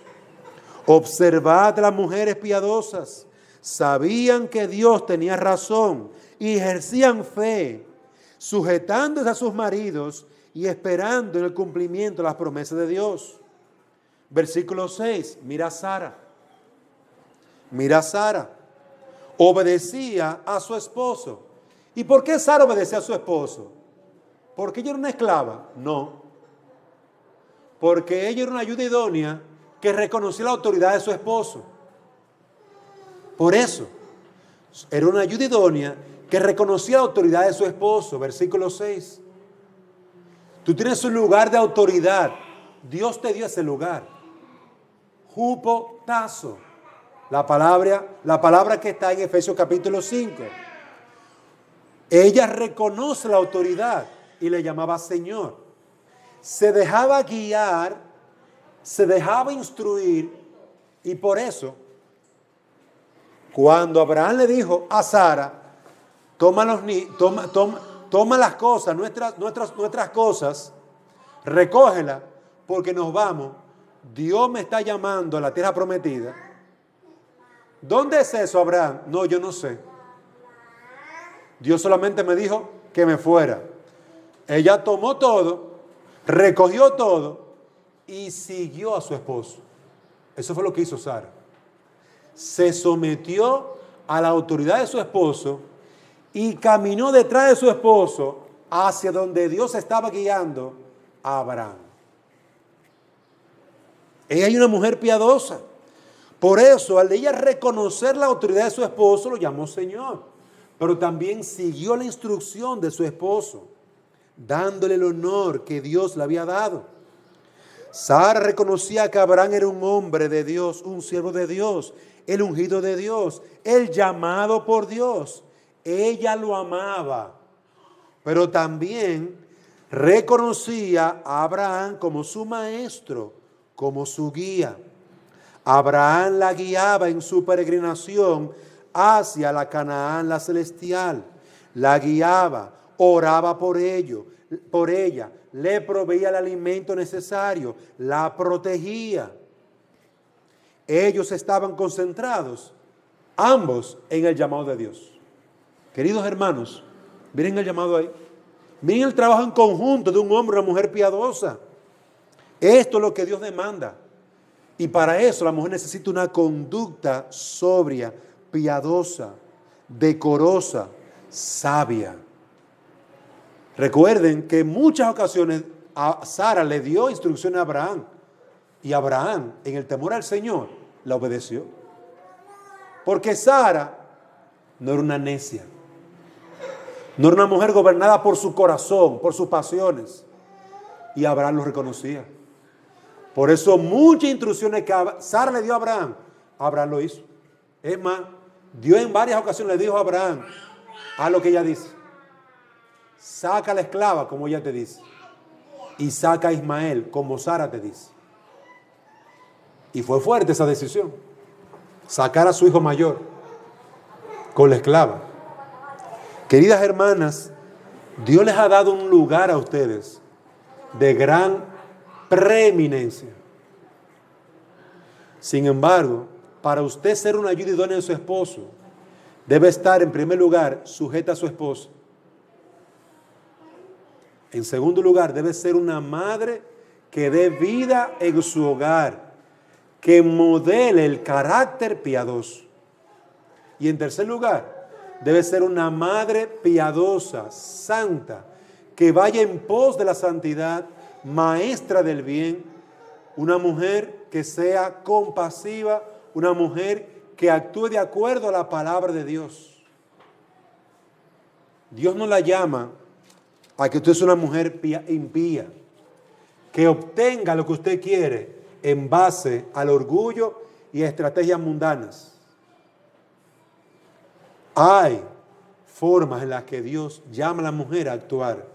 Observad a las mujeres piadosas. Sabían que Dios tenía razón y ejercían fe, sujetándose a sus maridos y esperando en el cumplimiento de las promesas de Dios. Versículo 6, mira a Sara. Mira a Sara. Obedecía a su esposo. ¿Y por qué Sara obedecía a su esposo? ¿Porque ella era una esclava? No. Porque ella era una ayuda idónea que reconocía la autoridad de su esposo. Por eso, era una ayuda idónea que reconocía la autoridad de su esposo. Versículo 6. Tú tienes un lugar de autoridad. Dios te dio ese lugar. Hupotazo. La palabra que está en Efesios capítulo 5. Ella reconoce la autoridad y le llamaba Señor. Se dejaba guiar, se dejaba instruir, y por eso, cuando Abraham le dijo a Sara, toma las cosas, nuestras cosas, recógelas, porque nos vamos. Dios me está llamando a la tierra prometida. ¿Dónde es eso, Abraham? No, yo no sé. Dios solamente me dijo que me fuera. Ella tomó todo, recogió todo y siguió a su esposo. Eso fue lo que hizo Sara. Se sometió a la autoridad de su esposo y caminó detrás de su esposo hacia donde Dios estaba guiando a Abraham. Ella es una mujer piadosa. Por eso, al ella reconocer la autoridad de su esposo, lo llamó Señor. Pero también siguió la instrucción de su esposo, dándole el honor que Dios le había dado. Sara reconocía que Abraham era un hombre de Dios, un siervo de Dios, el ungido de Dios, el llamado por Dios. Ella lo amaba, pero también reconocía a Abraham como su maestro, como su guía. Abraham la guiaba en su peregrinación hacia la Canaán, la celestial. La guiaba, oraba por ella, le proveía el alimento necesario, la protegía. Ellos estaban concentrados, ambos, en el llamado de Dios. Queridos hermanos, miren el llamado ahí. Miren el trabajo en conjunto de un hombre y una mujer piadosa. Esto es lo que Dios demanda. Y para eso la mujer necesita una conducta sobria, piadosa, decorosa, sabia. Recuerden que en muchas ocasiones a Sara le dio instrucciones a Abraham. Y Abraham, en el temor al Señor, la obedeció. Porque Sara no era una necia. No era una mujer gobernada por su corazón, por sus pasiones. Y Abraham lo reconocía. Por eso muchas instrucciones que Sara le dio a Abraham lo hizo. Es más, Dios en varias ocasiones le dijo a Abraham, haz lo que ella dice. Saca a la esclava como ella te dice. Y saca a Ismael como Sara te dice. Y fue fuerte esa decisión. Sacar a su hijo mayor con la esclava. Queridas hermanas, Dios les ha dado un lugar a ustedes de gran preeminencia. Sin embargo, para usted ser una ayuda idónea de su esposo, debe estar en primer lugar sujeta a su esposo. En segundo lugar, debe ser una madre que dé vida en su hogar, que modele el carácter piadoso. Y en tercer lugar, debe ser una madre piadosa, santa, que vaya en pos de la santidad, maestra del bien, una mujer que sea compasiva, una mujer que actúe de acuerdo a la palabra de Dios. Dios no la llama a que usted sea una mujer impía, que obtenga lo que usted quiere en base al orgullo y a estrategias mundanas. Hay formas en las que Dios llama a la mujer a actuar.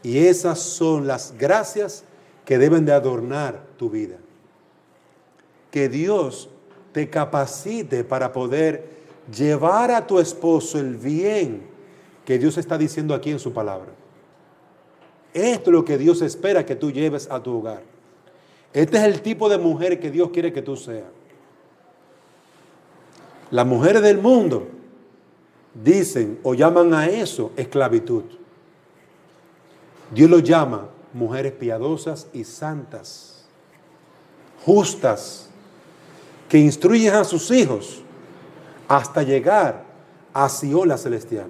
Y esas son las gracias que deben de adornar tu vida. Que Dios te capacite para poder llevar a tu esposo el bien que Dios está diciendo aquí en su palabra. Esto es lo que Dios espera que tú lleves a tu hogar. Este es el tipo de mujer que Dios quiere que tú seas. Las mujeres del mundo dicen o llaman a eso esclavitud. Dios los llama mujeres piadosas y santas, justas, que instruyen a sus hijos hasta llegar a Sion la celestial.